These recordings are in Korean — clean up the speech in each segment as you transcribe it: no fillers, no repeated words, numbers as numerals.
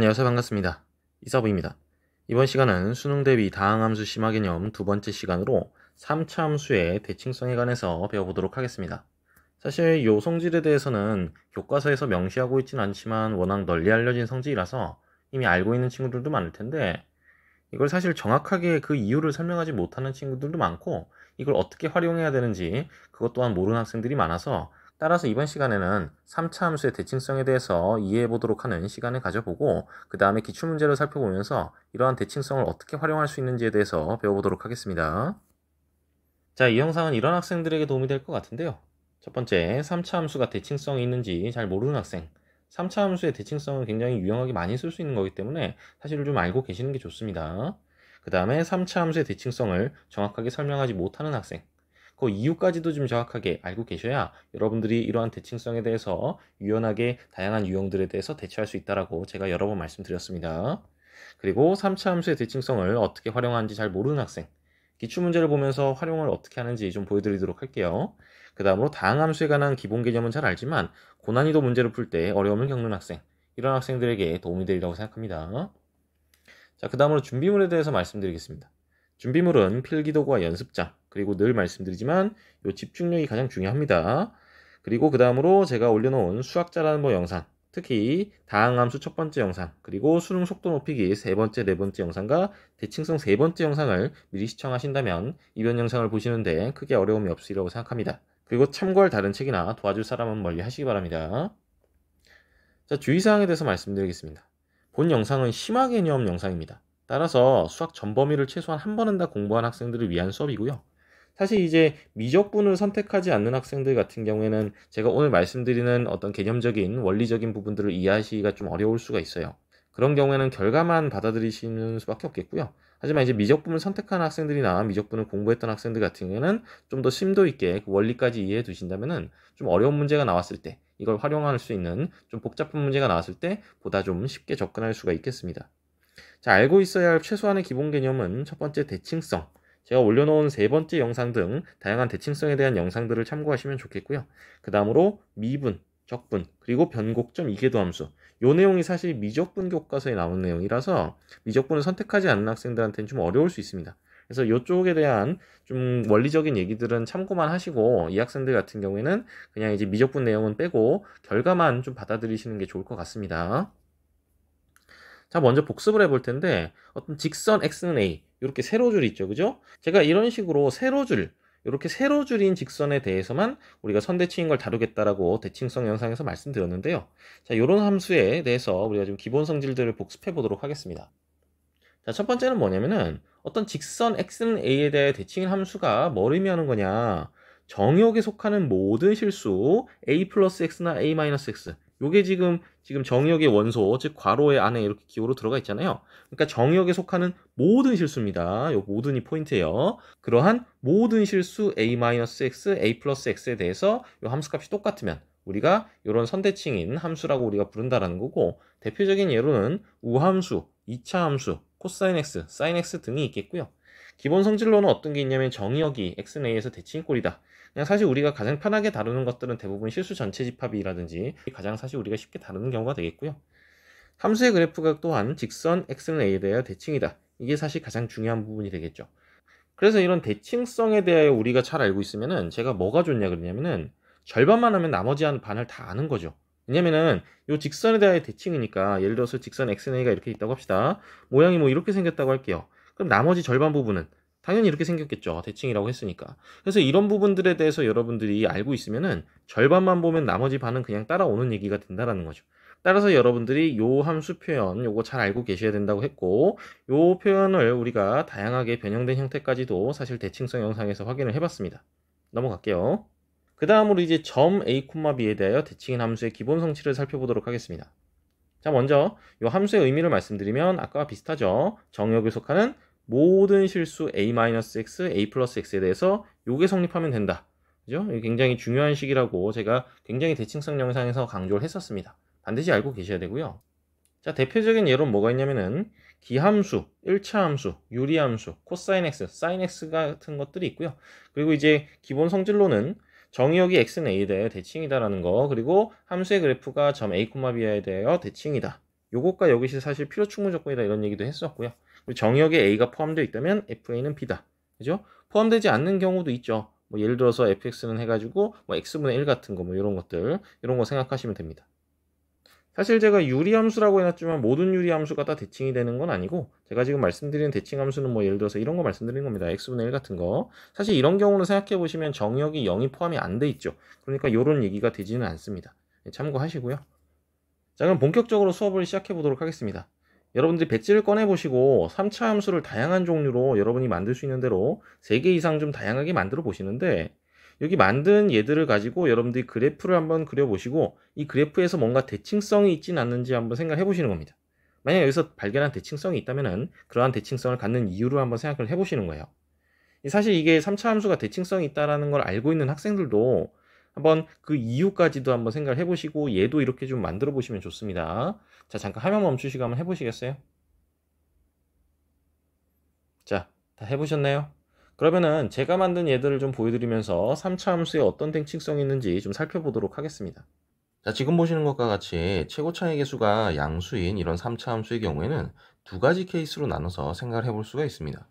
안녕하세요. 반갑습니다. 이사부입니다. 이번 시간은 수능 대비 다항함수 심화 개념 두 번째 시간으로 3차 함수의 대칭성에 관해서 배워보도록 하겠습니다. 사실 이 성질에 대해서는 교과서에서 명시하고 있지는 않지만 워낙 널리 알려진 성질이라서 이미 알고 있는 친구들도 많을 텐데, 이걸 사실 정확하게 그 이유를 설명하지 못하는 친구들도 많고, 이걸 어떻게 활용해야 되는지 그것 또한 모르는 학생들이 많아서, 따라서 이번 시간에는 3차 함수의 대칭성에 대해서 이해해 보도록 하는 시간을 가져보고, 그 다음에 기출문제를 살펴보면서 이러한 대칭성을 어떻게 활용할 수 있는지에 대해서 배워보도록 하겠습니다. 자, 이 영상은 이런 학생들에게 도움이 될 것 같은데요. 첫 번째, 3차 함수가 대칭성이 있는지 잘 모르는 학생. 3차 함수의 대칭성을 굉장히 유용하게 많이 쓸 수 있는 거기 때문에 사실을 좀 알고 계시는 게 좋습니다. 그 다음에 3차 함수의 대칭성을 정확하게 설명하지 못하는 학생. 그 이유까지도 좀 정확하게 알고 계셔야 여러분들이 이러한 대칭성에 대해서 유연하게 다양한 유형들에 대해서 대처할 수 있다라고 제가 여러 번 말씀드렸습니다. 그리고 3차 함수의 대칭성을 어떻게 활용하는지 잘 모르는 학생. 기출문제를 보면서 활용을 어떻게 하는지 좀 보여드리도록 할게요. 그 다음으로 다항함수에 관한 기본 개념은 잘 알지만 고난이도 문제를 풀 때 어려움을 겪는 학생, 이런 학생들에게 도움이 되리라고 생각합니다. 자, 그 다음으로 준비물에 대해서 말씀드리겠습니다. 준비물은 필기도구와 연습장, 그리고 늘 말씀드리지만 이 집중력이 가장 중요합니다. 그리고 그 다음으로 제가 올려놓은 수학 잘하는 법 영상, 특히 다항함수 첫 번째 영상, 그리고 수능 속도 높이기 세 번째, 네 번째 영상과 대칭성 세 번째 영상을 미리 시청하신다면 이번 영상을 보시는데 크게 어려움이 없으리라고 생각합니다. 그리고 참고할 다른 책이나 도와줄 사람은 멀리 하시기 바랍니다. 자, 주의사항에 대해서 말씀드리겠습니다. 본 영상은 심화 개념 영상입니다. 따라서 수학 전 범위를 최소한 한 번은 다 공부한 학생들을 위한 수업이고요. 사실 이제 미적분을 선택하지 않는 학생들 같은 경우에는 제가 오늘 말씀드리는 어떤 개념적인 원리적인 부분들을 이해하시기가 좀 어려울 수가 있어요. 그런 경우에는 결과만 받아들이시는 수밖에 없겠고요. 하지만 이제 미적분을 선택한 학생들이나 미적분을 공부했던 학생들 같은 경우에는 좀 더 심도 있게 그 원리까지 이해해 두신다면은 좀 어려운 문제가 나왔을 때 이걸 활용할 수 있는 좀 복잡한 문제가 나왔을 때 보다 좀 쉽게 접근할 수가 있겠습니다. 자, 알고 있어야 할 최소한의 기본 개념은 첫 번째 대칭성. 제가 올려놓은 세 번째 영상 등 다양한 대칭성에 대한 영상들을 참고하시면 좋겠고요. 그 다음으로 미분, 적분, 그리고 변곡점 이계도함수. 요 내용이 사실 미적분 교과서에 나오는 내용이라서 미적분을 선택하지 않는 학생들한테는 좀 어려울 수 있습니다. 그래서 이쪽에 대한 좀 원리적인 얘기들은 참고만 하시고 이 학생들 같은 경우에는 그냥 이제 미적분 내용은 빼고 결과만 좀 받아들이시는 게 좋을 것 같습니다. 자, 먼저 복습을 해볼 텐데 어떤 직선 x는 a 이렇게 세로줄이 있죠, 그죠? 제가 이런 식으로 세로줄, 이렇게 세로줄인 직선에 대해서만 우리가 선대칭인 걸 다루겠다라고 대칭성 영상에서 말씀드렸는데요. 자, 이런 함수에 대해서 우리가 좀 기본 성질들을 복습해 보도록 하겠습니다. 자, 첫 번째는 뭐냐면은 어떤 직선 x는 a에 대해 대칭인 함수가 뭘 의미하는 거냐? 정역에 속하는 모든 실수 a 플러스 x나 a 마이너스 x, 요게 지금 정역의 원소, 즉 괄호의 안에 이렇게 기호로 들어가 있잖아요. 그러니까 정역에 속하는 모든 실수입니다. 요 모든이 포인트예요. 그러한 모든 실수 a-x, a 플러스 x에 대해서 요 함수값이 똑같으면 우리가 이런 선대칭인 함수라고 우리가 부른다라는 거고, 대표적인 예로는 우함수, 2차 함수, 코사인 x, 사인 x 등이 있겠고요. 기본 성질로는 어떤 게 있냐면 정역이 x는 a에서 대칭꼴이다. 그냥 사실 우리가 가장 편하게 다루는 것들은 대부분 실수 전체 집합이라든지 가장 사실 우리가 쉽게 다루는 경우가 되겠고요. 함수의 그래프가 또한 직선 x는 a에 대하여 대칭이다. 이게 사실 가장 중요한 부분이 되겠죠. 그래서 이런 대칭성에 대하여 우리가 잘 알고 있으면은 제가 뭐가 좋냐 그러냐면은 절반만 하면 나머지 한 반을 다 아는 거죠. 왜냐면은 이 직선에 대하여 대칭이니까, 예를 들어서 직선 x는 a가 이렇게 있다고 합시다. 모양이 뭐 이렇게 생겼다고 할게요. 그럼 나머지 절반 부분은 당연히 이렇게 생겼겠죠. 대칭이라고 했으니까. 그래서 이런 부분들에 대해서 여러분들이 알고 있으면은 절반만 보면 나머지 반은 그냥 따라오는 얘기가 된다라는 거죠. 따라서 여러분들이 요 함수 표현 요거 잘 알고 계셔야 된다고 했고, 요 표현을 우리가 다양하게 변형된 형태까지도 사실 대칭성 영상에서 확인을 해봤습니다. 넘어갈게요. 그 다음으로 이제 점 a, b에 대하여 대칭인 함수의 기본 성질을 살펴보도록 하겠습니다. 자, 먼저 이 함수의 의미를 말씀드리면 아까와 비슷하죠. 정역에 속하는 모든 실수 a-x, a 플러스 x에 대해서 요게 성립하면 된다. 그죠? 이게 굉장히 중요한 식이라고 제가 굉장히 대칭성 영상에서 강조를 했었습니다. 반드시 알고 계셔야 되고요. 자, 대표적인 예로는 뭐가 있냐면은 기함수, 1차 함수, 유리함수, 코사인 x, 사인 x 같은 것들이 있고요. 그리고 이제 기본 성질로는 정의역이 x는 a에 대해 대칭이다라는 거, 그리고 함수의 그래프가 점 a, b에 대하여 대칭이다. 요것과 요것이 사실 필요 충분 조건이다 이런 얘기도 했었고요. 그리고 정역에 A가 포함되어 있다면 FA는 B다. 그죠? 포함되지 않는 경우도 있죠. 뭐 예를 들어서 fx는 해가지고 뭐 x분의 1 같은 거 뭐 이런 것들 이런 거 생각하시면 됩니다. 사실 제가 유리함수라고 해놨지만 모든 유리함수가 다 대칭이 되는 건 아니고 제가 지금 말씀드리는 대칭함수는 뭐 예를 들어서 이런 거 말씀드리는 겁니다. x분의 1 같은 거. 사실 이런 경우는 생각해 보시면 정역이 0이 포함이 안 돼 있죠. 그러니까 이런 얘기가 되지는 않습니다. 참고하시고요. 자, 그럼 본격적으로 수업을 시작해 보도록 하겠습니다. 여러분들이 백지를 꺼내 보시고 3차 함수를 다양한 종류로 여러분이 만들 수 있는 대로 3개 이상 좀 다양하게 만들어 보시는데 여기 만든 얘들을 가지고 여러분들이 그래프를 한번 그려보시고 이 그래프에서 뭔가 대칭성이 있진 않는지 한번 생각해 보시는 겁니다. 만약 여기서 발견한 대칭성이 있다면 그러한 대칭성을 갖는 이유를 한번 생각을 해 보시는 거예요. 사실 이게 3차 함수가 대칭성이 있다는 걸 알고 있는 학생들도 한번 그 이유까지도 한번 생각을 해보시고 얘도 이렇게 좀 만들어 보시면 좋습니다. 자, 잠깐 화면 멈추시고 한번 해보시겠어요? 자, 다 해보셨나요? 그러면은 제가 만든 얘들을 좀 보여드리면서 3차 함수에 어떤 대칭성이 있는지 좀 살펴보도록 하겠습니다. 자, 지금 보시는 것과 같이 최고 차이 계수가 양수인 이런 3차 함수의 경우에는 두 가지 케이스로 나눠서 생각을 해볼 수가 있습니다.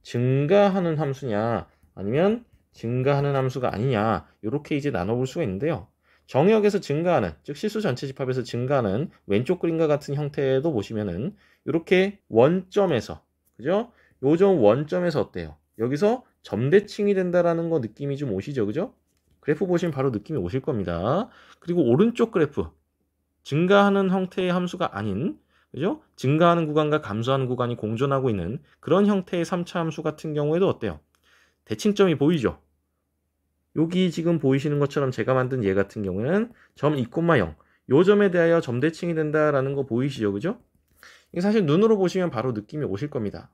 증가하는 함수냐 아니면 증가하는 함수가 아니냐 이렇게 이제 나눠볼 수가 있는데요. 정역에서 증가하는 즉 실수 전체 집합에서 증가하는 왼쪽 그림과 같은 형태도 보시면은 이렇게 원점에서 그죠? 요점 원점에서 어때요? 여기서 점대칭이 된다라는 거 느낌이 좀 오시죠, 그죠? 그래프 보시면 바로 느낌이 오실 겁니다. 그리고 오른쪽 그래프 증가하는 형태의 함수가 아닌 그죠? 증가하는 구간과 감소하는 구간이 공존하고 있는 그런 형태의 3차 함수 같은 경우에도 어때요? 대칭점이 보이죠? 여기 지금 보이시는 것처럼 제가 만든 얘 같은 경우에는 점 2,0 요 점에 대하여 점대칭이 된다라는 거 보이시죠? 그죠? 이게 사실 눈으로 보시면 바로 느낌이 오실 겁니다.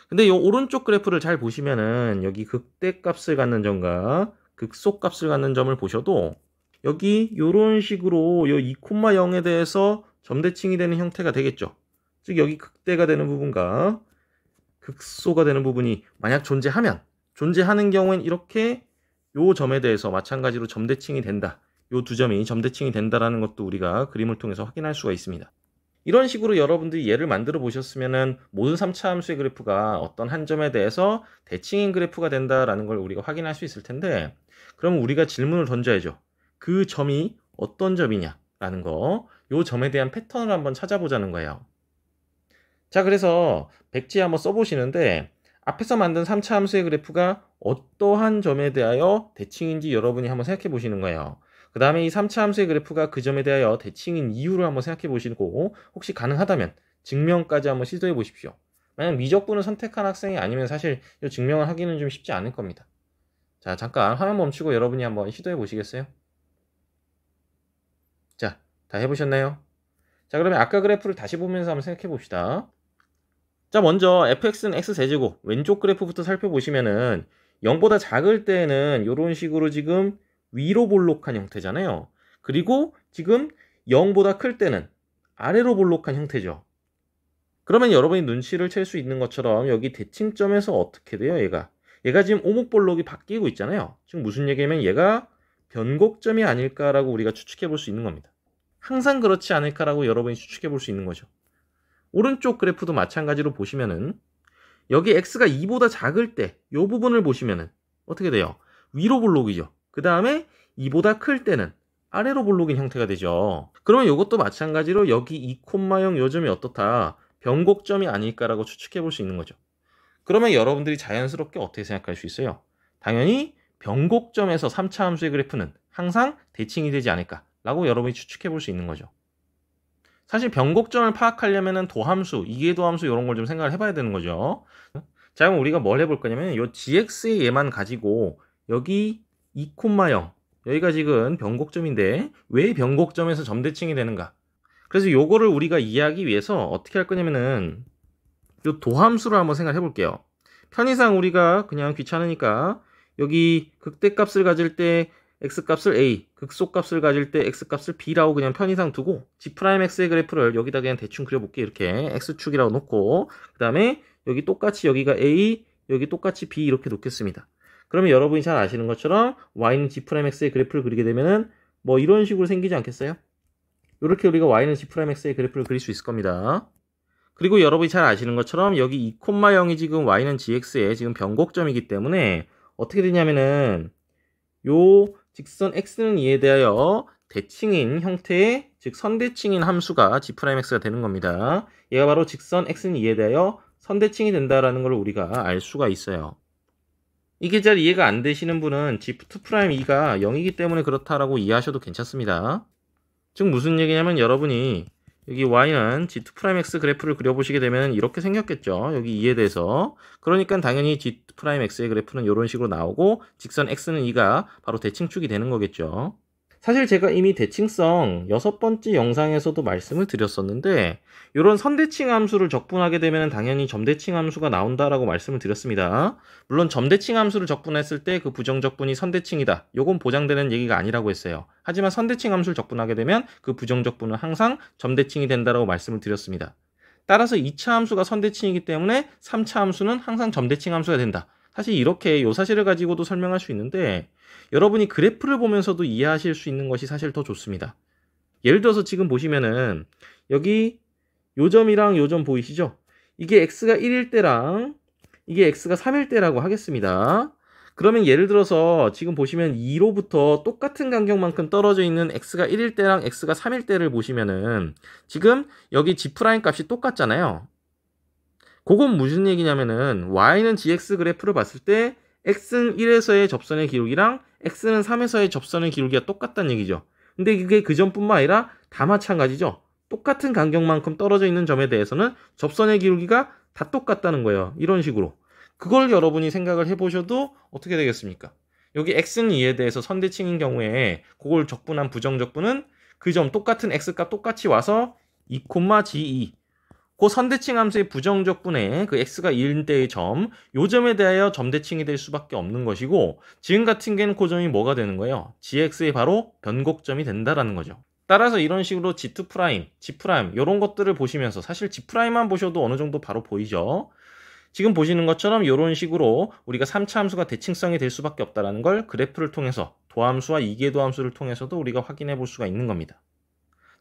근데 이 오른쪽 그래프를 잘 보시면은 여기 극대값을 갖는 점과 극소값을 갖는 점을 보셔도 여기 요런 식으로 요 2,0에 대해서 점대칭이 되는 형태가 되겠죠. 즉 여기 극대가 되는 부분과 극소가 되는 부분이 만약 존재하는 경우엔 이렇게 요 점에 대해서 마찬가지로 점대칭이 된다. 요 두 점이 점대칭이 된다라는 것도 우리가 그림을 통해서 확인할 수가 있습니다. 이런 식으로 여러분들이 얘를 만들어 보셨으면은 모든 3차 함수의 그래프가 어떤 한 점에 대해서 대칭인 그래프가 된다라는 걸 우리가 확인할 수 있을 텐데 그럼 우리가 질문을 던져야죠. 그 점이 어떤 점이냐라는 거, 요 점에 대한 패턴을 한번 찾아보자는 거예요. 자, 그래서 백지에 한번 써보시는데 앞에서 만든 3차 함수의 그래프가 어떠한 점에 대하여 대칭인지 여러분이 한번 생각해 보시는 거예요. 그 다음에 이 3차 함수의 그래프가 그 점에 대하여 대칭인 이유를 한번 생각해 보시고 혹시 가능하다면 증명까지 한번 시도해 보십시오. 만약 미적분을 선택한 학생이 아니면 사실 이 증명을 하기는 좀 쉽지 않을 겁니다. 자, 잠깐 화면 멈추고 여러분이 한번 시도해 보시겠어요? 자, 다 해보셨나요? 자, 그러면 아까 그래프를 다시 보면서 한번 생각해 봅시다. 자, 먼저 fx는 x제곱 왼쪽 그래프부터 살펴보시면은 0보다 작을 때는 이런 식으로 지금 위로 볼록한 형태잖아요. 그리고 지금 0보다 클 때는 아래로 볼록한 형태죠. 그러면 여러분이 눈치를 챌 수 있는 것처럼 여기 대칭점에서 어떻게 돼요? 얘가 지금 오목볼록이 바뀌고 있잖아요. 지금 무슨 얘기냐면 얘가 변곡점이 아닐까라고 우리가 추측해 볼 수 있는 겁니다. 항상 그렇지 않을까라고 여러분이 추측해 볼 수 있는 거죠. 오른쪽 그래프도 마찬가지로 보시면은 여기 x가 2보다 작을 때 이 부분을 보시면은 어떻게 돼요? 위로 볼록이죠. 그 다음에 2보다 클 때는 아래로 볼록인 형태가 되죠. 그러면 이것도 마찬가지로 여기 2,0 요 점이 어떻다? 변곡점이 아닐까라고 추측해 볼 수 있는 거죠. 그러면 여러분들이 자연스럽게 어떻게 생각할 수 있어요? 당연히 변곡점에서 3차 함수의 그래프는 항상 대칭이 되지 않을까라고 여러분이 추측해 볼 수 있는 거죠. 사실 변곡점을 파악하려면은 도함수, 이계도함수 이런 걸 좀 생각을 해봐야 되는 거죠. 자, 그럼 우리가 뭘 해볼 거냐면 요 gx의 얘만 가지고 여기 2,0 여기가 지금 변곡점인데 왜 변곡점에서 점대칭이 되는가? 그래서 요거를 우리가 이해하기 위해서 어떻게 할 거냐면은 요 도함수를 한번 생각해 볼게요. 편의상 우리가 그냥 귀찮으니까 여기 극대값을 가질 때 x값을 a, 극소값을 가질 때 x값을 b라고 그냥 편의상 두고 g'x의 그래프를 여기다 그냥 대충 그려볼게. 이렇게 x축이라고 놓고 그 다음에 여기 똑같이 여기가 a, 여기 똑같이 b 이렇게 놓겠습니다. 그러면 여러분이 잘 아시는 것처럼 y는 g'x의 그래프를 그리게 되면은 뭐 이런 식으로 생기지 않겠어요? 이렇게 우리가 y는 g'x의 그래프를 그릴 수 있을 겁니다. 그리고 여러분이 잘 아시는 것처럼 여기 2,0이 지금 y는 gx의 지금 변곡점이기 때문에 어떻게 되냐면은 요 직선 x는 2에 대하여 대칭인 형태의 즉 선대칭인 함수가 g'x가 되는 겁니다. 얘가 바로 직선 x는 2에 대하여 선대칭이 된다라는 걸 우리가 알 수가 있어요. 이게 잘 이해가 안 되시는 분은 g2'2가 0이기 때문에 그렇다라고 이해하셔도 괜찮습니다. 즉 무슨 얘기냐면 여러분이 여기 y는 g2'x 그래프를 그려보시게 되면 이렇게 생겼겠죠. 여기 2에 대해서. 그러니까 당연히 g'(x의 그래프는 이런 식으로 나오고 직선 x는 2가 바로 대칭축이 되는 거겠죠. 사실 제가 이미 대칭성 6번째 영상에서도 말씀을 드렸었는데 이런 선대칭 함수를 적분하게 되면 당연히 점대칭 함수가 나온다라고 말씀을 드렸습니다. 물론 점대칭 함수를 적분했을 때 그 부정적분이 선대칭이다. 요건 보장되는 얘기가 아니라고 했어요. 하지만 선대칭 함수를 적분하게 되면 그 부정적분은 항상 점대칭이 된다라고 말씀을 드렸습니다. 따라서 2차 함수가 선대칭이기 때문에 3차 함수는 항상 점대칭 함수가 된다. 사실 이렇게 요 사실을 가지고도 설명할 수 있는데 여러분이 그래프를 보면서도 이해하실 수 있는 것이 사실 더 좋습니다. 예를 들어서 지금 보시면은 여기 요 점이랑 요 점 보이시죠? 이게 x가 1일 때랑 이게 x가 3일 때라고 하겠습니다. 그러면 예를 들어서 지금 보시면 2로부터 똑같은 간격만큼 떨어져 있는 x가 1일 때랑 x가 3일 때를 보시면은 지금 여기 g' 값이 똑같잖아요. 그건 무슨 얘기냐면은 y는 gx 그래프를 봤을 때 x는 1에서의 접선의 기울기랑 x는 3에서의 접선의 기울기가 똑같다는 얘기죠. 근데 이게 그 점뿐만 아니라 다 마찬가지죠. 똑같은 간격만큼 떨어져 있는 점에 대해서는 접선의 기울기가 다 똑같다는 거예요. 이런 식으로. 그걸 여러분이 생각을 해보셔도 어떻게 되겠습니까? 여기 x는 2에 대해서 선대칭인 경우에 그걸 적분한 부정적분은 그 점 똑같은 x값 똑같이 와서 2,g2 그 선대칭 함수의 부정적분의 그 x가 2일 때의 점, 요 점에 대하여 점대칭이 될 수밖에 없는 것이고 지금 같은 경우는 그 점이 뭐가 되는 거예요? gx의 바로 변곡점이 된다라는 거죠. 따라서 이런 식으로 g2', g' 이런 것들을 보시면서 사실 g'만 보셔도 어느 정도 바로 보이죠. 지금 보시는 것처럼 이런 식으로 우리가 3차 함수가 대칭성이 될 수밖에 없다는 걸 그래프를 통해서 도함수와 이계도함수를 통해서도 우리가 확인해 볼 수가 있는 겁니다.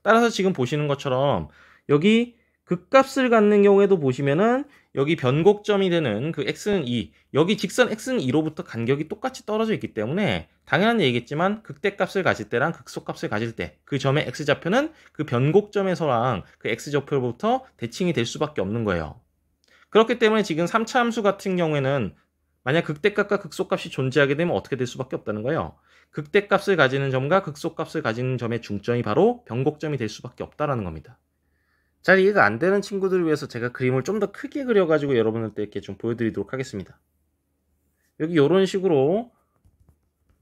따라서 지금 보시는 것처럼 여기 극값을 갖는 경우에도 보시면은 여기 변곡점이 되는 그 x는 2, 여기 직선 x는 2로부터 간격이 똑같이 떨어져 있기 때문에 당연한 얘기겠지만 극대값을 가질 때랑 극소값을 가질 때 그 점의 x좌표는 그 변곡점에서랑 그 x좌표로부터 대칭이 될 수밖에 없는 거예요. 그렇기 때문에 지금 3차 함수 같은 경우에는 만약 극대값과 극소값이 존재하게 되면 어떻게 될 수밖에 없다는 거예요. 극대값을 가지는 점과 극소값을 가지는 점의 중점이 바로 변곡점이 될 수밖에 없다는 겁니다. 잘 이해가 안 되는 친구들을 위해서 제가 그림을 좀 더 크게 그려가지고 여러분들께 좀 보여드리도록 하겠습니다. 여기 이런 식으로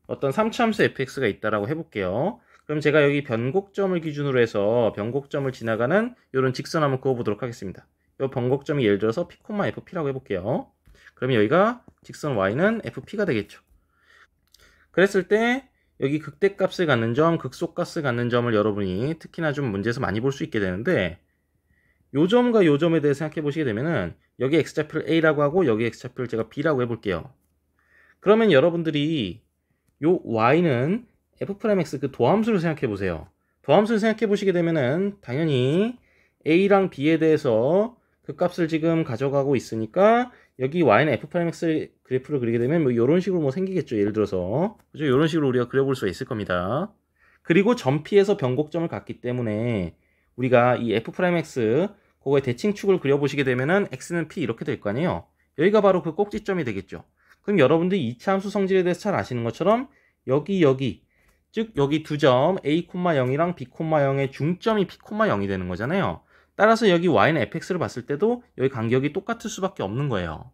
어떤 3차 함수 fx가 있다라고 해볼게요. 그럼 제가 여기 변곡점을 기준으로 해서 변곡점을 지나가는 이런 직선 한번 그어보도록 하겠습니다. 이 변곡점이 예를 들어서 p, fp라고 해볼게요. 그러면 여기가 직선 y는 fp가 되겠죠. 그랬을 때 여기 극대값을 갖는 점, 극소값을 갖는 점을 여러분이 특히나 좀 문제에서 많이 볼 수 있게 되는데 요 점과 요 점에 대해서 생각해 보시게 되면은 여기 x좌표를 a라고 하고 여기 x좌표를 제가 b라고 해볼게요. 그러면 여러분들이 요 y는 f'x 그 도함수를 생각해 보세요. 도함수를 생각해 보시게 되면은 당연히 a랑 b에 대해서 그 값을 지금 가져가고 있으니까 여기 y는 f'x 그래프를 그리게 되면 뭐 이런 식으로 뭐 생기겠죠. 예를 들어서 그죠? 이런 식으로 우리가 그려볼 수가 있을 겁니다. 그리고 점 p에서 변곡점을 갖기 때문에 우리가 이 f'x 그거의 대칭축을 그려보시게 되면은 x는 p 이렇게 될 거 아니에요. 여기가 바로 그 꼭지점이 되겠죠. 그럼 여러분들이 2차 함수 성질에 대해서 잘 아시는 것처럼 여기 즉 여기 두 점 a,0이랑 b,0의 중점이 p,0이 되는 거잖아요. 따라서 여기 y는 fx를 봤을 때도 여기 간격이 똑같을 수밖에 없는 거예요.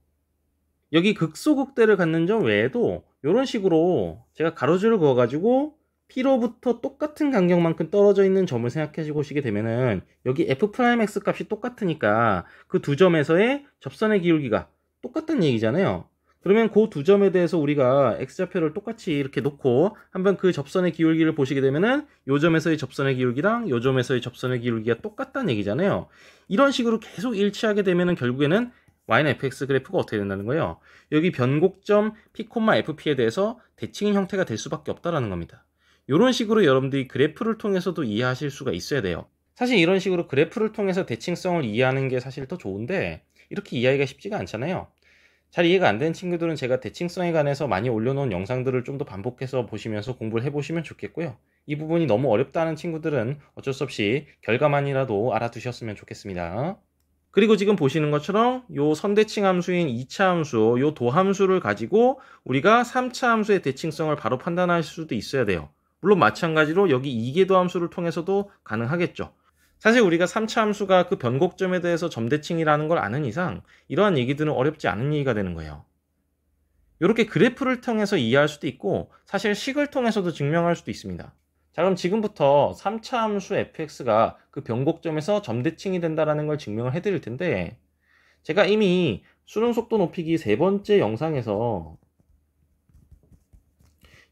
여기 극소극대를 갖는 점 외에도 이런 식으로 제가 가로줄을 그어가지고 P로부터 똑같은 간격만큼 떨어져 있는 점을 생각해 보시게 되면은 여기 f'x 값이 똑같으니까 그 두 점에서의 접선의 기울기가 똑같다는 얘기잖아요. 그러면 그 두 점에 대해서 우리가 x좌표를 똑같이 이렇게 놓고 한번 그 접선의 기울기를 보시게 되면은 요 점에서의 접선의 기울기랑 요 점에서의 접선의 기울기가 똑같다는 얘기잖아요. 이런 식으로 계속 일치하게 되면은 결국에는 y는 fx 그래프가 어떻게 된다는 거예요? 여기 변곡점 p, fp에 대해서 대칭인 형태가 될 수밖에 없다라는 겁니다. 이런 식으로 여러분들이 그래프를 통해서도 이해하실 수가 있어야 돼요. 사실 이런 식으로 그래프를 통해서 대칭성을 이해하는 게 사실 더 좋은데 이렇게 이해하기가 쉽지가 않잖아요. 잘 이해가 안 되는 친구들은 제가 대칭성에 관해서 많이 올려놓은 영상들을 좀 더 반복해서 보시면서 공부를 해보시면 좋겠고요. 이 부분이 너무 어렵다는 친구들은 어쩔 수 없이 결과만이라도 알아두셨으면 좋겠습니다. 그리고 지금 보시는 것처럼 요 선대칭 함수인 2차 함수, 요 도함수를 가지고 우리가 3차 함수의 대칭성을 바로 판단할 수도 있어야 돼요. 물론 마찬가지로 여기 이계도 함수를 통해서도 가능하겠죠. 사실 우리가 3차 함수가 그 변곡점에 대해서 점대칭이라는 걸 아는 이상 이러한 얘기들은 어렵지 않은 얘기가 되는 거예요. 이렇게 그래프를 통해서 이해할 수도 있고 사실 식을 통해서도 증명할 수도 있습니다. 자, 그럼 지금부터 3차 함수 fx가 그 변곡점에서 점대칭이 된다는 걸 증명을 해드릴 텐데 제가 이미 수능 속도 높이기 3번째 영상에서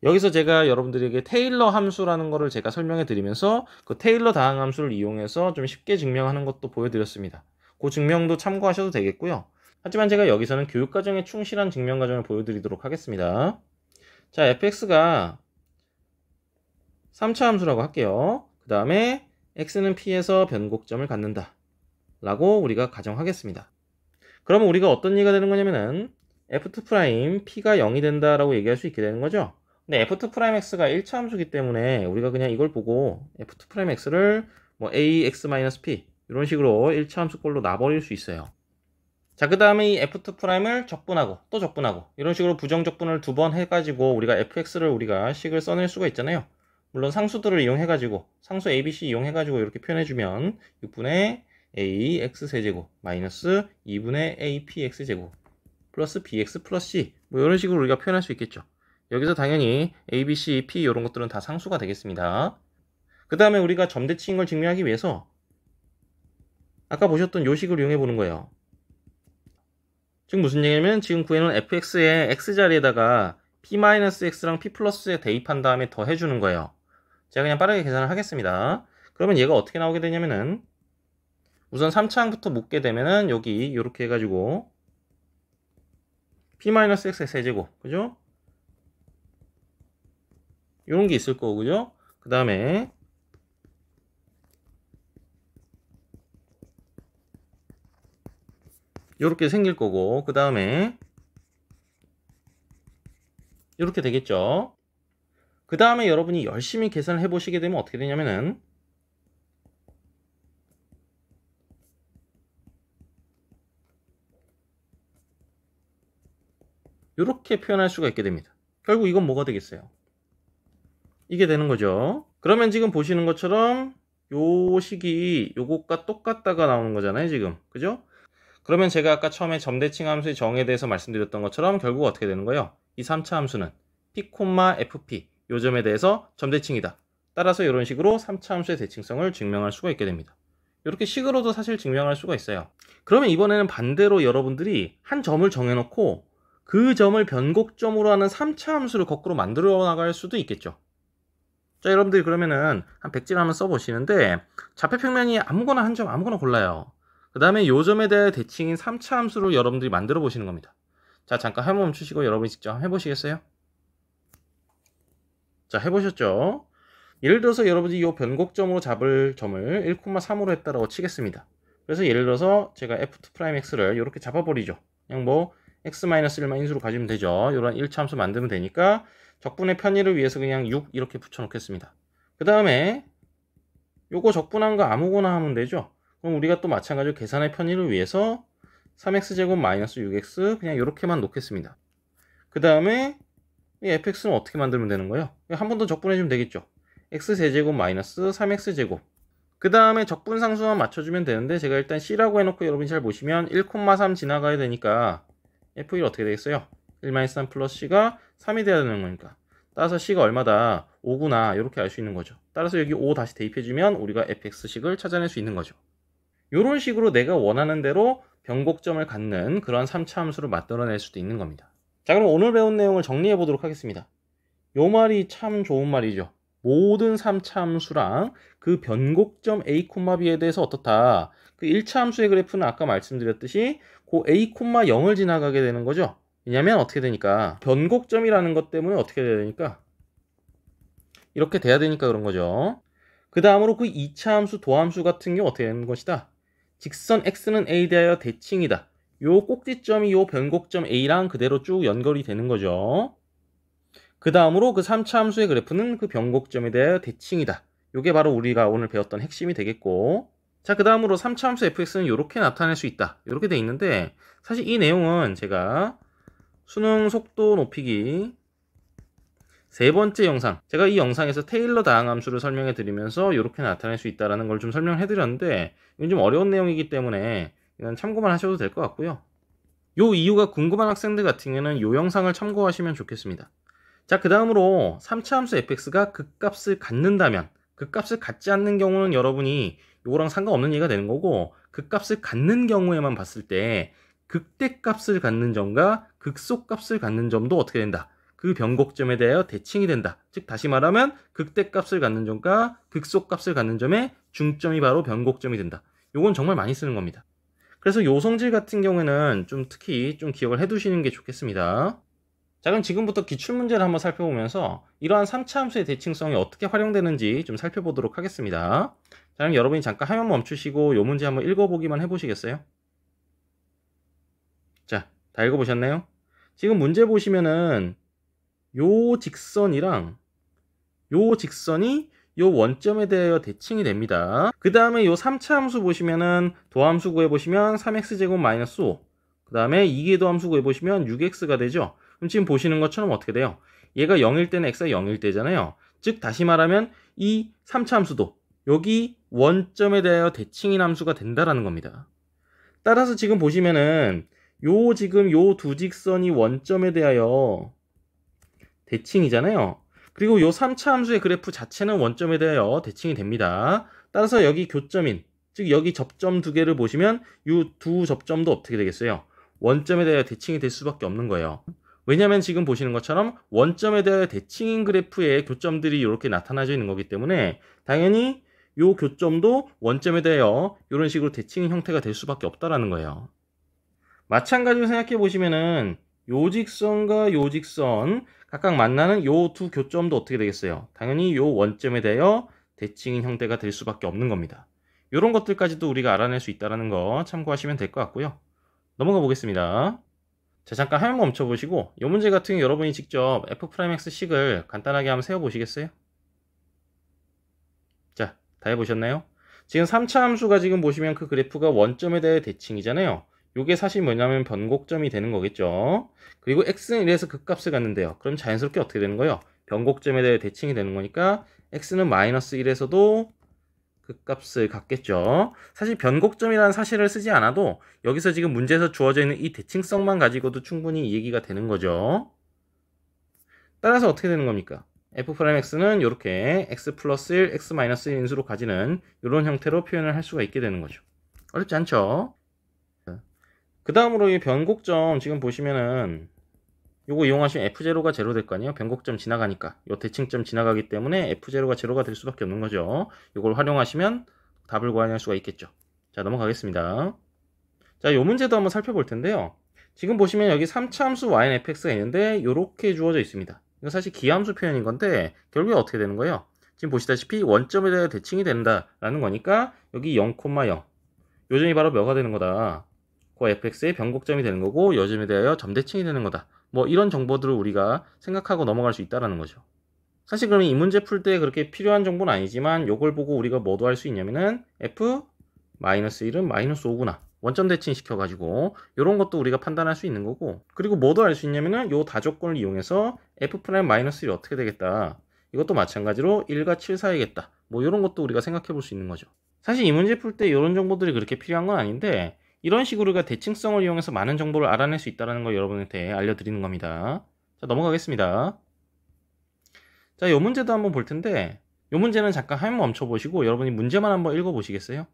여기서 제가 여러분들에게 테일러 함수라는 거를 제가 설명해 드리면서 그 테일러 다항 함수를 이용해서 좀 쉽게 증명하는 것도 보여드렸습니다. 그 증명도 참고하셔도 되겠고요. 하지만 제가 여기서는 교육과정에 충실한 증명 과정을 보여드리도록 하겠습니다. 자, fx가 3차 함수라고 할게요. 그 다음에 x는 p에서 변곡점을 갖는다 라고 우리가 가정하겠습니다. 그러면 우리가 어떤 얘기가 되는 거냐면은 f2' p가 0이 된다 라고 얘기할 수 있게 되는 거죠. 근데 f2'x가 1차 함수기 때문에 우리가 그냥 이걸 보고 f2'x를 뭐 ax-p 이런 식으로 1차 함수꼴로 놔버릴 수 있어요. 자, 그 다음에 이 f2'을 적분하고 또 적분하고 이런 식으로 부정적분을 2번 해가지고 우리가 fx를 우리가 식을 써낼 수가 있잖아요. 물론 상수들을 이용해가지고 상수 abc 이용해가지고 이렇게 표현해주면 6분의 ax 세제곱 마이너스 2분의 apx 제곱 플러스 bx 플러스 c 뭐 이런 식으로 우리가 표현할 수 있겠죠. 여기서 당연히 a, b, c, p 이런 것들은 다 상수가 되겠습니다. 그 다음에 우리가 점대칭을 증명하기 위해서 아까 보셨던 요 식을 이용해 보는 거예요. 지금 무슨 얘기냐면 지금 구해놓은 fx의 x자리에다가 p-x랑 p+에 대입한 다음에 더해주는 거예요. 제가 그냥 빠르게 계산을 하겠습니다. 그러면 얘가 어떻게 나오게 되냐면은 우선 3차항부터 묶게 되면은 여기 이렇게 해가지고 p-x의 세제곱 그죠? 이런 게 있을 거고 그죠? 그 다음에 이렇게 생길 거고 그 다음에 이렇게 되겠죠. 그 다음에 여러분이 열심히 계산을 해 보시게 되면 어떻게 되냐면은 이렇게 표현할 수가 있게 됩니다. 결국 이건 뭐가 되겠어요? 이게 되는 거죠. 그러면 지금 보시는 것처럼 요 식이 요것과 똑같다가 나오는 거잖아요 지금 그죠? 그러면 제가 아까 처음에 점대칭 함수의 정에 대해서 말씀드렸던 것처럼 결국 어떻게 되는 거예요? 이 3차 함수는 p, fp 요 점에 대해서 점대칭이다. 따라서 이런 식으로 3차 함수의 대칭성을 증명할 수가 있게 됩니다. 이렇게 식으로도 사실 증명할 수가 있어요. 그러면 이번에는 반대로 여러분들이 한 점을 정해놓고 그 점을 변곡점으로 하는 3차 함수를 거꾸로 만들어 나갈 수도 있겠죠. 자, 여러분들이 그러면은 한 100질 한번 써보시는데 좌표평면이 아무거나 한 점 아무거나 골라요. 그 다음에 요 점에 대해 대칭인 3차 함수를 여러분들이 만들어 보시는 겁니다. 자, 잠깐 한번 멈추시고 여러분이 직접 해보시겠어요? 자, 해보셨죠? 예를 들어서 여러분이 이 변곡점으로 잡을 점을 1,3으로 했다라고 치겠습니다. 그래서 예를 들어서 제가 f2'x를 이렇게 잡아버리죠. 그냥 뭐 x-1만 인수로 가지면 되죠. 이런 1차 함수 만들면 되니까 적분의 편의를 위해서 그냥 6 이렇게 붙여 놓겠습니다. 그 다음에 요거 적분한 거 아무거나 하면 되죠. 그럼 우리가 또 마찬가지로 계산의 편의를 위해서 3x제곱 마이너스 6x 그냥 이렇게만 놓겠습니다. 그 다음에 이 fx는 어떻게 만들면 되는 거예요? 한 번 더 적분해주면 되겠죠. x세제곱 마이너스 3x제곱 그 다음에 적분상수만 맞춰주면 되는데 제가 일단 c라고 해놓고 여러분이 잘 보시면 1,3 지나가야 되니까 f1 어떻게 되겠어요? 1-3 플러스 c가 3이 돼야 되는 거니까 따라서 c가 얼마다? 5구나 이렇게 알 수 있는 거죠. 따라서 여기 5 다시 대입해주면 우리가 fx식을 찾아낼 수 있는 거죠. 이런 식으로 내가 원하는 대로 변곡점을 갖는 그런 3차 함수를 만들어낼 수도 있는 겁니다. 자, 그럼 오늘 배운 내용을 정리해 보도록 하겠습니다. 요 말이 참 좋은 말이죠. 모든 3차 함수랑 그 변곡점 a, b에 대해서 어떻다. 그 1차 함수의 그래프는 아까 말씀드렸듯이 그 a, 0을 지나가게 되는 거죠. 왜냐면 어떻게 되니까 변곡점이라는 것 때문에 어떻게 되니까 이렇게 돼야 되니까 그런 거죠. 그 다음으로 그 2차 함수 도함수 같은 경우 어떻게 되는 것이다. 직선 x는 a에 대하여 대칭이다. 요 꼭지점이 요 변곡점 a랑 그대로 쭉 연결이 되는 거죠. 그 다음으로 그 3차 함수의 그래프는 그 변곡점에 대하여 대칭이다. 요게 바로 우리가 오늘 배웠던 핵심이 되겠고, 자, 그 다음으로 3차 함수 fx는 이렇게 나타낼 수 있다. 이렇게 돼 있는데, 사실 이 내용은 제가 수능 속도 높이기 세 번째 영상, 제가 이 영상에서 테일러 다항함수를 설명해 드리면서 이렇게 나타낼 수 있다는 걸 좀 설명해 드렸는데, 이건 좀 어려운 내용이기 때문에 이건 참고만 하셔도 될 것 같고요. 요 이유가 궁금한 학생들 같은 경우는 이 영상을 참고하시면 좋겠습니다. 자, 그 다음으로 3차 함수 fx가 극값을 갖는다면, 극값을 갖지 않는 경우는 여러분이 요거랑 상관없는 얘기가 되는 거고, 극값을 갖는 경우에만 봤을 때 극대값을 갖는 점과 극소값을 갖는 점도 어떻게 된다? 그 변곡점에 대하여 대칭이 된다. 즉 다시 말하면 극대값을 갖는 점과 극소값을 갖는 점의 중점이 바로 변곡점이 된다. 요건 정말 많이 쓰는 겁니다. 그래서 요 성질 같은 경우에는 좀 특히 좀 기억을 해두시는 게 좋겠습니다. 자, 그럼 지금부터 기출문제를 한번 살펴보면서 이러한 3차 함수의 대칭성이 어떻게 활용되는지 좀 살펴보도록 하겠습니다. 자, 그럼 여러분이 잠깐 화면 멈추시고 요 문제 한번 읽어보기만 해보시겠어요? 자, 다 읽어보셨나요? 지금 문제 보시면은 요 직선이랑 요 직선이 요 원점에 대하여 대칭이 됩니다. 그 다음에 요 3차 함수 보시면은 도함수 구해보시면 3x제곱 마이너스 5, 그 다음에 이계 도함수 구해보시면 6x가 되죠. 그럼 지금 보시는 것처럼 어떻게 돼요? 얘가 0일 때는 x가 0일 때잖아요. 즉 다시 말하면 이 3차 함수도 여기 원점에 대하여 대칭인 함수가 된다라는 겁니다. 따라서 지금 보시면은 요 지금 요 두 직선이 원점에 대하여 대칭이잖아요. 그리고 요 3차 함수의 그래프 자체는 원점에 대하여 대칭이 됩니다. 따라서 여기 교점인, 즉 여기 접점 두 개를 보시면 이 두 접점도 어떻게 되겠어요? 원점에 대하여 대칭이 될 수밖에 없는 거예요. 왜냐하면 지금 보시는 것처럼 원점에 대하여 대칭인 그래프에 교점들이 이렇게 나타나져 있는 거기 때문에 당연히 이 교점도 원점에 대하여 이런 식으로 대칭인 형태가 될 수밖에 없다라는 거예요. 마찬가지로 생각해 보시면은 요 직선과 요 직선 각각 만나는 요 두 교점도 어떻게 되겠어요? 당연히 요 원점에 대하여 대칭인 형태가 될 수밖에 없는 겁니다. 이런 것들까지도 우리가 알아낼 수 있다는 거 참고하시면 될 것 같고요. 넘어가 보겠습니다. 자, 잠깐 화면 멈춰 보시고 이 문제 같은 경우 여러분이 직접 f'x식을 간단하게 한번 세워 보시겠어요? 자, 다 해보셨나요? 지금 3차 함수가 지금 보시면 그 그래프가 원점에 대해 대칭이잖아요. 이게 사실 뭐냐면 변곡점이 되는 거겠죠. 그리고 x는 1에서 극값을 갖는데요. 그럼 자연스럽게 어떻게 되는 거예요? 변곡점에 대해 대칭이 되는 거니까 x는 마이너스 1에서도 극값을 갖겠죠. 사실 변곡점이라는 사실을 쓰지 않아도 여기서 지금 문제에서 주어져 있는 이 대칭성만 가지고도 충분히 이 얘기가 되는 거죠. 따라서 어떻게 되는 겁니까? f'x는 이렇게 x 플러스 1, x 마이너스 1 인수로 가지는 이런 형태로 표현을 할 수가 있게 되는 거죠. 어렵지 않죠? 그 다음으로 이 변곡점 지금 보시면은 요거 이용하시면 f0가 0 될 거 아니에요? 변곡점 지나가니까 요 대칭점 지나가기 때문에 f0가 0가 될 수밖에 없는 거죠. 요걸 활용하시면 답을 구할 수가 있겠죠. 자, 넘어가겠습니다. 자, 요 문제도 한번 살펴볼 텐데요. 지금 보시면 여기 3차 함수 y는 fx가 있는데 요렇게 주어져 있습니다. 이거 사실 기함수 표현인 건데 결국에 어떻게 되는 거예요? 지금 보시다시피 원점에 대해 대칭이 된다라는 거니까 여기 0,0 요점이 바로 뭐가 되는 거다? 그 fx의 변곡점이 되는 거고 요점에 대하여 점대칭이 되는 거다. 뭐 이런 정보들을 우리가 생각하고 넘어갈 수 있다는 거죠. 사실 그러면 이 문제 풀 때 그렇게 필요한 정보는 아니지만 요걸 보고 우리가 뭐도 할 수 있냐면은 f-1은 마이너스 5구나. 원점 대칭 시켜가지고 이런 것도 우리가 판단할 수 있는 거고, 그리고 뭐도 할 수 있냐면은 요 다조건을 이용해서 f'-1이 어떻게 되겠다. 이것도 마찬가지로 1과 7 사이겠다. 뭐 이런 것도 우리가 생각해 볼 수 있는 거죠. 사실 이 문제 풀 때 이런 정보들이 그렇게 필요한 건 아닌데 이런 식으로 우리가 대칭성을 이용해서 많은 정보를 알아낼 수 있다는 걸 여러분한테 알려드리는 겁니다. 자, 넘어가겠습니다. 자, 이 문제도 한번 볼 텐데 이 문제는 잠깐 화면 멈춰 보시고 여러분이 문제만 한번 읽어 보시겠어요?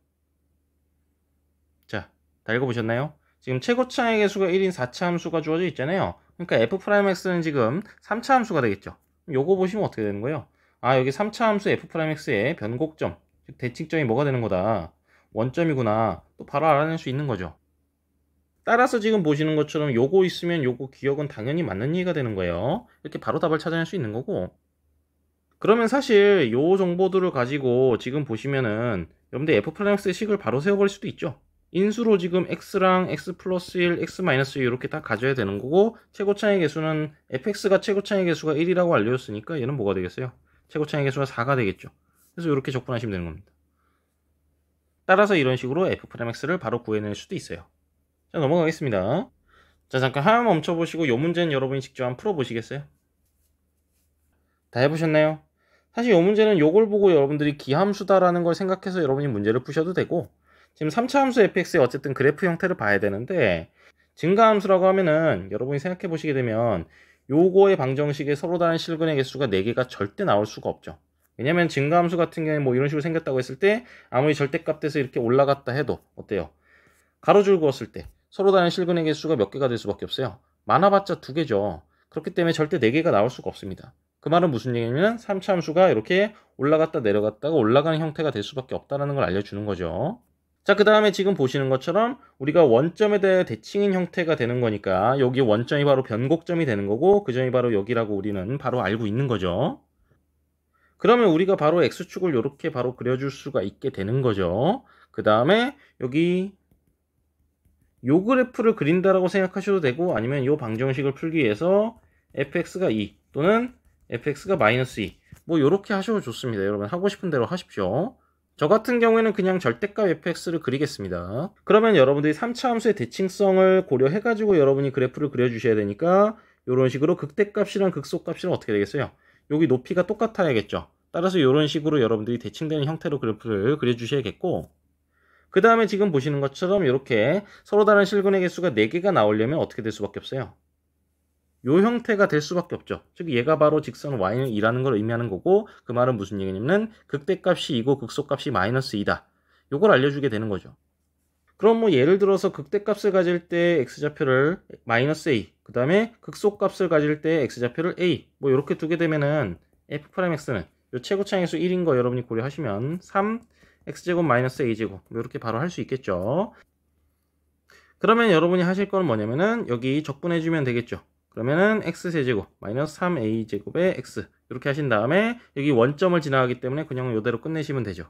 자, 다 읽어보셨나요? 지금 최고차의 개수가 1인 4차 함수가 주어져 있잖아요. 그러니까 f'x는 지금 3차 함수가 되겠죠. 요거 보시면 어떻게 되는 거예요? 아, 여기 3차 함수 f'x의 변곡점, 즉 대칭점이 뭐가 되는 거다? 원점이구나. 또 바로 알아낼 수 있는 거죠. 따라서 지금 보시는 것처럼 요거 있으면 요거 기억은 당연히 맞는 얘기가 되는 거예요. 이렇게 바로 답을 찾아낼 수 있는 거고, 그러면 사실 요 정보들을 가지고 지금 보시면은 여러분들 F'X의 식을 바로 세워버릴 수도 있죠. 인수로 지금 X랑 X 플러스 1, X 마이너스 1 이렇게 다 가져야 되는 거고, 최고차의 개수는 fx가 최고차의 개수가 1이라고 알려줬으니까 얘는 뭐가 되겠어요? 최고차의 개수가 4가 되겠죠. 그래서 이렇게 적분하시면 되는 겁니다. 따라서 이런 식으로 F'X를 바로 구해낼 수도 있어요. 자, 넘어가겠습니다. 자, 잠깐 화면 멈춰보시고 이 문제는 여러분이 직접 한번 풀어보시겠어요? 다 해보셨나요? 사실 이 문제는 요걸 보고 여러분들이 기함수다라는 걸 생각해서 여러분이 문제를 푸셔도 되고, 지금 3차 함수 fx의 어쨌든 그래프 형태를 봐야 되는데, 증가함수라고 하면은 여러분이 생각해 보시게 되면 요거의 방정식에 서로 다른 실근의 개수가 4개가 절대 나올 수가 없죠. 왜냐면 증가함수 같은 경우에 뭐 이런 식으로 생겼다고 했을 때 아무리 절대값에서 이렇게 올라갔다 해도 어때요? 가로줄 그었을 때 서로 다른 실근의 개수가 몇 개가 될 수밖에 없어요. 많아봤자 2개죠. 그렇기 때문에 절대 4개가 나올 수가 없습니다. 그 말은 무슨 얘기냐면 3차 함수가 이렇게 올라갔다 내려갔다가 올라가는 형태가 될 수밖에 없다는 걸 알려주는 거죠. 자, 그 다음에 지금 보시는 것처럼 우리가 원점에 대해 대칭인 형태가 되는 거니까 여기 원점이 바로 변곡점이 되는 거고 그 점이 바로 여기라고 우리는 바로 알고 있는 거죠. 그러면 우리가 바로 X축을 이렇게 바로 그려줄 수가 있게 되는 거죠. 그 다음에 여기 요 그래프를 그린다라고 생각하셔도 되고, 아니면 요 방정식을 풀기 위해서 fx가 2 또는 fx가 마이너스 2 뭐 요렇게 하셔도 좋습니다. 여러분 하고 싶은 대로 하십시오. 저 같은 경우에는 그냥 절대값 fx를 그리겠습니다. 그러면 여러분들이 3차 함수의 대칭성을 고려해 가지고 여러분이 그래프를 그려 주셔야 되니까 요런 식으로 극대값이랑 극소값이랑 어떻게 되겠어요? 여기 높이가 똑같아야겠죠. 따라서 요런 식으로 여러분들이 대칭되는 형태로 그래프를 그려 주셔야겠고, 그 다음에 지금 보시는 것처럼 이렇게 서로 다른 실근의 개수가 4개가 나오려면 어떻게 될 수밖에 없어요? 요 형태가 될 수밖에 없죠. 즉 얘가 바로 직선 y는 2라는 걸 의미하는 거고, 그 말은 무슨 얘기냐면 극대값이 2고 극소값이 마이너스 2다. 요걸 알려주게 되는 거죠. 그럼 뭐 예를 들어서 극대값을 가질 때 x좌표를 마이너스 a, 그 다음에 극소값을 가질 때 x좌표를 a 뭐 이렇게 두게 되면은 f'x는 요 최고차의 수 1인 거 여러분이 고려하시면 3 x제곱 마이너스 a제곱 이렇게 바로 할 수 있겠죠. 그러면 여러분이 하실 거는 뭐냐면은 여기 적분해 주면 되겠죠. 그러면은 x세제곱 마이너스 3a제곱의 x 이렇게 하신 다음에 여기 원점을 지나가기 때문에 그냥 이대로 끝내시면 되죠.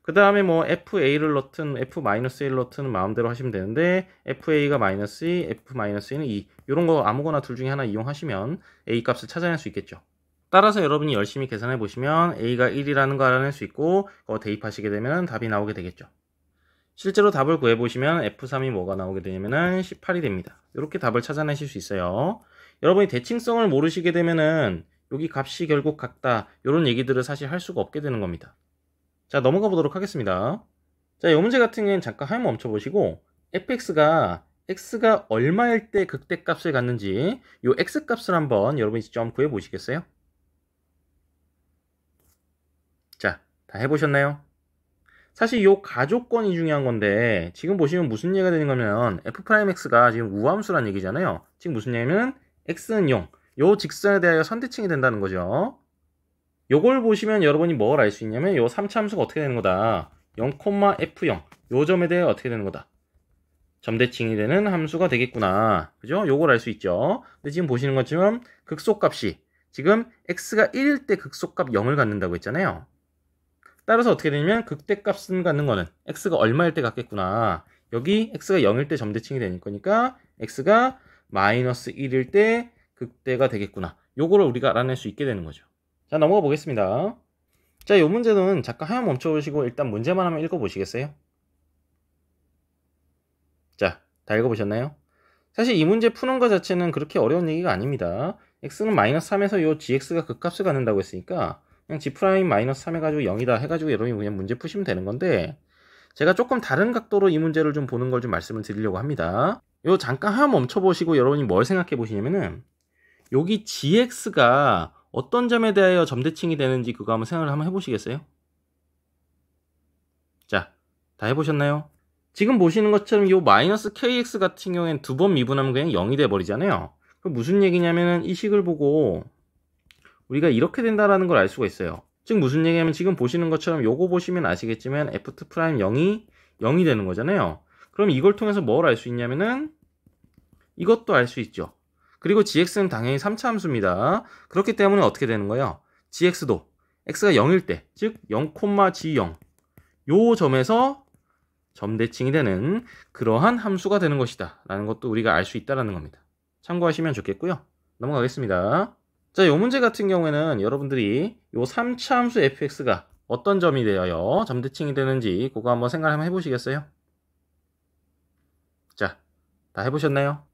그 다음에 뭐 fa를 넣든 f-a를 넣든 마음대로 하시면 되는데, fa가 마이너스 2, f-a는 2 이런 거 아무거나 둘 중에 하나 이용하시면 a 값을 찾아낼 수 있겠죠. 따라서 여러분이 열심히 계산해 보시면 a가 1이라는 거 알아낼 수 있고, 그거 대입하시게 되면 답이 나오게 되겠죠. 실제로 답을 구해보시면 F3이 뭐가 나오게 되냐면은 18이 됩니다. 이렇게 답을 찾아내실 수 있어요. 여러분이 대칭성을 모르시게 되면은 여기 값이 결국 같다 이런 얘기들을 사실 할 수가 없게 되는 겁니다. 자, 넘어가 보도록 하겠습니다. 자, 이 문제 같은 경우에는 잠깐 화면 멈춰보시고 fx가 x가 얼마일 때 극대값을 갖는지 이 x값을 한번 여러분이 직접 한번 구해보시겠어요? 자, 다 해보셨나요? 사실 이 가조건이 중요한 건데, 지금 보시면 무슨 얘기가 되는 거면 f'x가 지금 우함수란 얘기잖아요. 지금 무슨 얘기냐면 x는 0, 요 직선에 대하여 선대칭이 된다는 거죠. 요걸 보시면 여러분이 뭘 알 수 있냐면 요 3차 함수가 어떻게 되는 거다. 0,f0 요 점에 대해 어떻게 되는 거다. 점대칭이 되는 함수가 되겠구나. 그죠? 요걸 알 수 있죠. 근데 지금 보시는 것처럼 극소값이 지금 x가 1일 때 극소값 0을 갖는다고 했잖아요. 따라서 어떻게 되냐면 극대값을 갖는 거는 x가 얼마일 때 갖겠구나. 여기 x가 0일 때 점대칭이 되는 거니까 x가 마이너스 1일 때 극대가 되겠구나. 요거를 우리가 알아낼 수 있게 되는 거죠. 자, 넘어가 보겠습니다. 자, 요 문제는 잠깐 화면 멈춰보시고 일단 문제만 한번 읽어보시겠어요? 자, 다 읽어보셨나요? 사실 이 문제 푸는 것 자체는 그렇게 어려운 얘기가 아닙니다. x는 마이너스 3에서 요 gx가 극값을 갖는다고 했으니까 그냥 g 프라임 마이너스 3 해가지고 0이다 해가지고 여러분이 그냥 문제 푸시면 되는 건데, 제가 조금 다른 각도로 이 문제를 좀 보는 걸 좀 말씀을 드리려고 합니다. 요 잠깐 한번 멈춰보시고 여러분이 뭘 생각해 보시냐면은 여기 gx가 어떤 점에 대하여 점대칭이 되는지 그거 한번 생각을 한번 해보시겠어요? 자, 다 해보셨나요? 지금 보시는 것처럼 요 마이너스 kx 같은 경우에는 2번 미분하면 그냥 0이 돼버리잖아요. 그럼 무슨 얘기냐면은 이 식을 보고 우리가 이렇게 된다라는 걸 알 수가 있어요. 즉 무슨 얘기냐면 지금 보시는 것처럼 요거 보시면 아시겠지만 f2'0이 0이 되는 거잖아요. 그럼 이걸 통해서 뭘 알 수 있냐면은 이것도 알 수 있죠. 그리고 gx는 당연히 3차 함수입니다. 그렇기 때문에 어떻게 되는 거예요? gx도 x가 0일 때, 즉 0,g0 요 점에서 점대칭이 되는 그러한 함수가 되는 것이다 라는 것도 우리가 알 수 있다는 겁니다. 참고하시면 좋겠고요. 넘어가겠습니다. 자, 요 문제 같은 경우에는 여러분들이 요 3차 함수 fx가 어떤 점이 되어야 점대칭이 되는지 그거 한번 생각 한번 해보시겠어요? 자, 다 해보셨나요?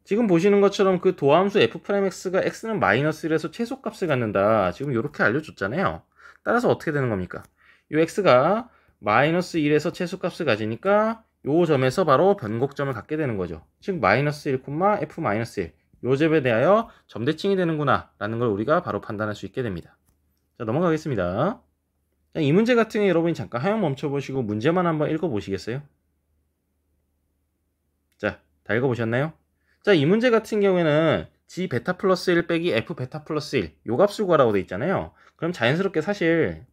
지금 보시는 것처럼 그 도함수 f'x가 x는 -1에서 최소값을 갖는다. 지금 이렇게 알려줬잖아요. 따라서 어떻게 되는 겁니까? 요 x가 -1에서 최소값을 가지니까 요 점에서 바로 변곡점을 갖게 되는 거죠. 즉 -1, f-1 요 점에 대하여 점대칭이 되는구나 라는 걸 우리가 바로 판단할 수 있게 됩니다. 자, 넘어가겠습니다. 자, 이 문제 같은 경우에 여러분이 잠깐 화면 멈춰보시고 문제만 한번 읽어보시겠어요? 자, 다 읽어보셨나요? 자, 이 문제 같은 경우에는 g 베타 플러스 1 빼기 f 베타 플러스 1 요 값을 구하라고 되어 있잖아요. 그럼 자연스럽게 사실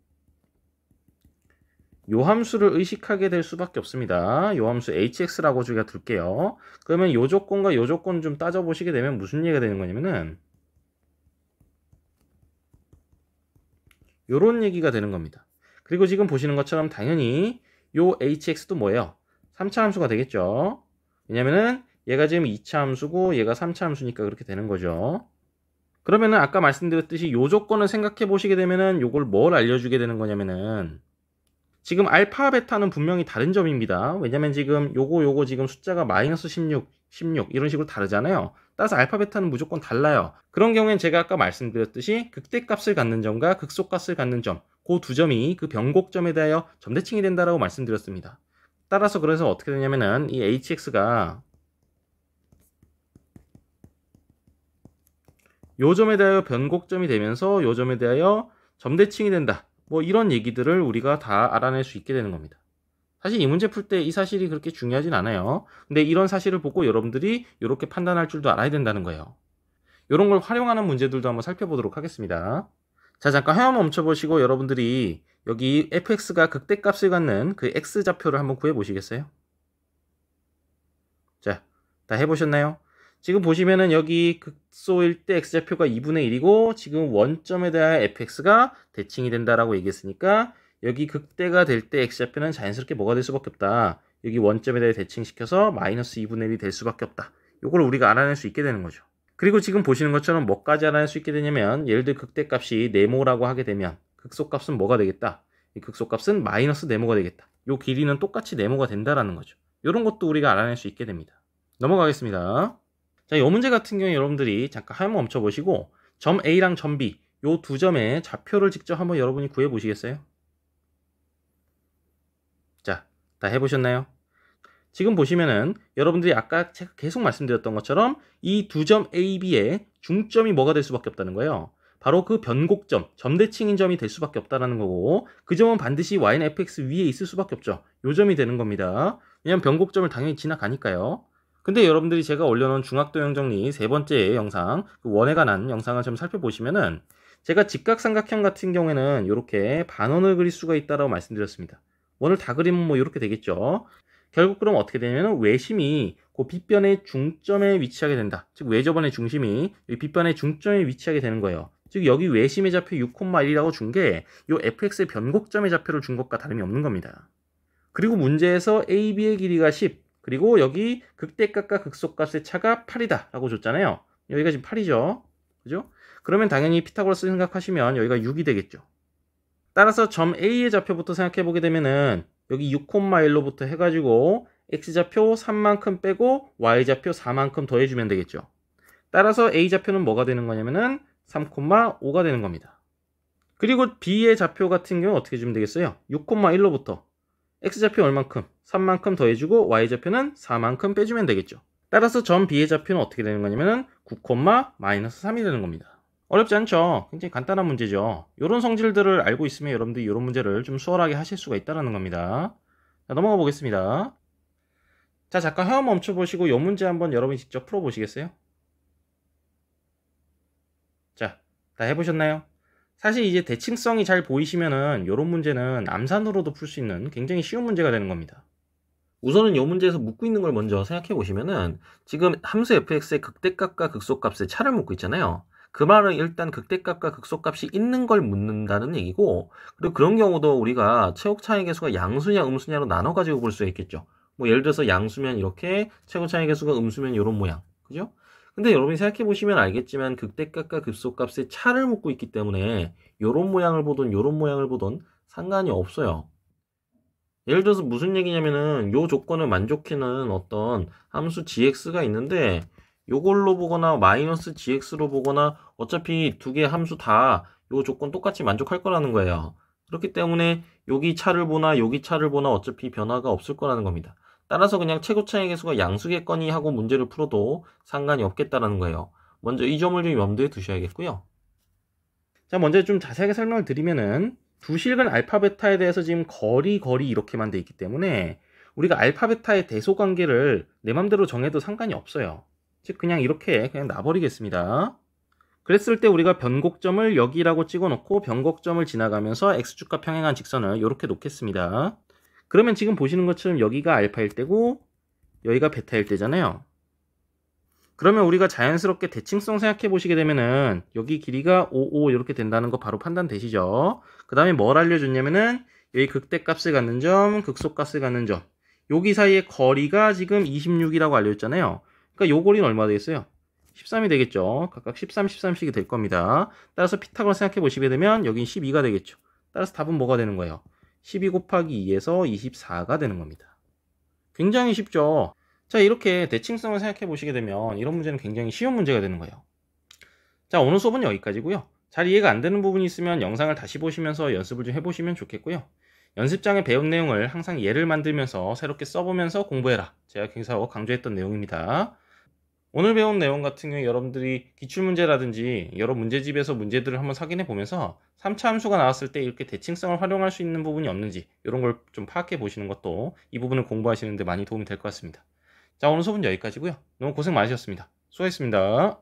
요 함수를 의식하게 될 수밖에 없습니다. 요 함수 hx라고 저희가 둘게요. 그러면 요 조건과 요 조건 좀 따져보시게 되면 무슨 얘기가 되는 거냐면은 요런 얘기가 되는 겁니다. 그리고 지금 보시는 것처럼 당연히 요 hx도 뭐예요? 3차 함수가 되겠죠. 왜냐면은 얘가 지금 2차 함수고 얘가 3차 함수니까 그렇게 되는 거죠. 그러면은 아까 말씀드렸듯이 요 조건을 생각해 보시게 되면은 요걸 뭘 알려주게 되는 거냐면은 지금 알파 베타는 분명히 다른 점입니다. 왜냐면 지금 요거 지금 숫자가 -16, 16 이런 식으로 다르잖아요. 따라서 알파 베타는 무조건 달라요. 그런 경우엔 제가 아까 말씀드렸듯이 극대값을 갖는 점과 극소값을 갖는 점, 그 두 점이 그 변곡점에 대하여 점대칭이 된다라고 말씀드렸습니다. 따라서 그래서 어떻게 되냐면은 이 hx가 요 점에 대하여 변곡점이 되면서 요 점에 대하여 점대칭이 된다. 뭐 이런 얘기들을 우리가 다 알아낼 수 있게 되는 겁니다. 사실 이 문제 풀 때 이 사실이 그렇게 중요하진 않아요. 근데 이런 사실을 보고 여러분들이 이렇게 판단할 줄도 알아야 된다는 거예요. 이런 걸 활용하는 문제들도 한번 살펴보도록 하겠습니다. 자, 잠깐 화면 멈춰보시고 여러분들이 여기 fx가 극대값을 갖는 그 x좌표를 한번 구해보시겠어요? 자, 다 해보셨나요? 지금 보시면은 여기 극소일 때 x좌표가 2분의 1이고 지금 원점에 대하여 fx가 대칭이 된다라고 얘기했으니까 여기 극대가 될 때 x좌표는 자연스럽게 뭐가 될 수밖에 없다. 여기 원점에 대해 대칭시켜서 -2분의 1이 될 수밖에 없다. 요걸 우리가 알아낼 수 있게 되는 거죠. 그리고 지금 보시는 것처럼 뭐까지 알아낼 수 있게 되냐면 예를 들어 극대값이 네모라고 하게 되면 극소값은 뭐가 되겠다. 이 극소값은 마이너스 네모가 되겠다. 요 길이는 똑같이 네모가 된다라는 거죠. 요런 것도 우리가 알아낼 수 있게 됩니다. 넘어가겠습니다. 자, 이 문제 같은 경우에 여러분들이 잠깐 화면 멈춰보시고 점 A랑 점 B 요 두 점의 좌표를 직접 한번 여러분이 구해보시겠어요? 자, 다 해보셨나요? 지금 보시면은 여러분들이 아까 제가 계속 말씀드렸던 것처럼 이 두 점 A, B의 중점이 뭐가 될 수밖에 없다는 거예요. 바로 그 변곡점, 점대칭인 점이 될 수밖에 없다는 거고 그 점은 반드시 y는 fx 위에 있을 수밖에 없죠. 요 점이 되는 겁니다. 왜냐면 변곡점을 당연히 지나가니까요. 근데 여러분들이 제가 올려놓은 중학도형 정리 세 번째 영상, 그 원에 관한 영상을 좀 살펴보시면은 제가 직각삼각형 같은 경우에는 이렇게 반원을 그릴 수가 있다고 말씀드렸습니다. 원을 다 그리면 뭐 이렇게 되겠죠. 결국 그럼 어떻게 되냐면 외심이 그 빗변의 중점에 위치하게 된다. 즉 외접원의 중심이 이 빗변의 중점에 위치하게 되는 거예요. 즉 여기 외심의 좌표 6,1이라고 준 게 이 fx의 변곡점의 좌표를 준 것과 다름이 없는 겁니다. 그리고 문제에서 AB의 길이가 10 그리고 여기 극대값과 극소값의 차가 8이다 라고 줬잖아요. 여기가 지금 8이죠. 그죠? 그러면 당연히 피타고라스 생각하시면 여기가 6이 되겠죠. 따라서 점 A의 좌표부터 생각해 보게 되면은 여기 6,1로부터 해가지고 x좌표 3만큼 빼고 y좌표 4만큼 더해주면 되겠죠. 따라서 a좌표는 뭐가 되는 거냐면은 3,5가 되는 겁니다. 그리고 b의 좌표 같은 경우 어떻게 주면 되겠어요? 6,1로부터 x좌표 얼만큼? 3만큼 더해주고 y좌표는 4만큼 빼주면 되겠죠. 따라서 점 b의 좌표는 어떻게 되는 거냐면은 9,-3이 되는 겁니다. 어렵지 않죠? 굉장히 간단한 문제죠. 이런 성질들을 알고 있으면 여러분들이 이런 문제를 좀 수월하게 하실 수가 있다는 겁니다. 자, 넘어가 보겠습니다. 자, 잠깐 화면 멈춰보시고 이 문제 한번 여러분이 직접 풀어보시겠어요? 자, 다 해보셨나요? 사실 이제 대칭성이 잘 보이시면은 이런 문제는 암산으로도 풀 수 있는 굉장히 쉬운 문제가 되는 겁니다. 우선은 이 문제에서 묻고 있는 걸 먼저 생각해 보시면은 지금 함수 fx의 극대값과 극소값의 차를 묻고 있잖아요. 그 말은 일단 극대값과 극소값이 있는 걸 묻는다는 얘기고, 그리고 그런 경우도 우리가 최고 차이 계수가 양수냐 음수냐로 나눠 가지고 볼 수 있겠죠. 뭐 예를 들어서 양수면 이렇게, 최고 차이 계수가 음수면 이런 모양, 그죠? 근데 여러분이 생각해 보시면 알겠지만 극대값과 극소값의 차를 묻고 있기 때문에 요런 모양을 보든 요런 모양을 보든 상관이 없어요. 예를 들어서 무슨 얘기냐면은 요 조건을 만족하는 어떤 함수 gx가 있는데, 요걸로 보거나 마이너스 gx로 보거나 어차피 두 개 함수 다 요 조건 똑같이 만족할 거라는 거예요. 그렇기 때문에 여기 차를 보나 여기 차를 보나 어차피 변화가 없을 거라는 겁니다. 따라서 그냥 최고 차이 계수가 양수겠거니 하고 문제를 풀어도 상관이 없겠다라는 거예요. 먼저 이 점을 좀 염두에 두셔야겠고요. 자, 먼저 좀 자세하게 설명을 드리면은 두 실근 알파 베타에 대해서 지금 거리 이렇게만 돼 있기 때문에 우리가 알파 베타의 대소 관계를 내 맘대로 정해도 상관이 없어요. 즉 그냥 이렇게 그냥 놔버리겠습니다. 그랬을 때 우리가 변곡점을 여기라고 찍어 놓고 변곡점을 지나가면서 x축과 평행한 직선을 이렇게 놓겠습니다. 그러면 지금 보시는 것처럼 여기가 알파일 때고 여기가 베타일 때잖아요. 그러면 우리가 자연스럽게 대칭성 생각해 보시게 되면은 여기 길이가 5, 5 이렇게 된다는 거 바로 판단되시죠? 그 다음에 뭘 알려줬냐면은 여기 극대값을 갖는 점, 극소값을 갖는 점, 여기 사이의 거리가 지금 26이라고 알려줬잖아요. 그러니까 요 거리는 얼마 되겠어요? 13이 되겠죠. 각각 13, 13씩이 될 겁니다. 따라서 피타고라 생각해 보시게 되면 여긴 12가 되겠죠. 따라서 답은 뭐가 되는 거예요? 12 곱하기 2에서 24가 되는 겁니다. 굉장히 쉽죠? 자, 이렇게 대칭성을 생각해 보시게 되면 이런 문제는 굉장히 쉬운 문제가 되는 거예요. 자, 오늘 수업은 여기까지고요. 잘 이해가 안 되는 부분이 있으면 영상을 다시 보시면서 연습을 좀 해보시면 좋겠고요. 연습장에 배운 내용을 항상 예를 만들면서 새롭게 써보면서 공부해라. 제가 계속 강조했던 내용입니다. 오늘 배운 내용 같은 경우에 여러분들이 기출문제라든지 여러 문제집에서 문제들을 한번 확인해 보면서 3차 함수가 나왔을 때 이렇게 대칭성을 활용할 수 있는 부분이 없는지 이런 걸 좀 파악해 보시는 것도 이 부분을 공부하시는 데 많이 도움이 될 것 같습니다. 자, 오늘 수업은 여기까지고요. 너무 고생 많으셨습니다. 수고하셨습니다.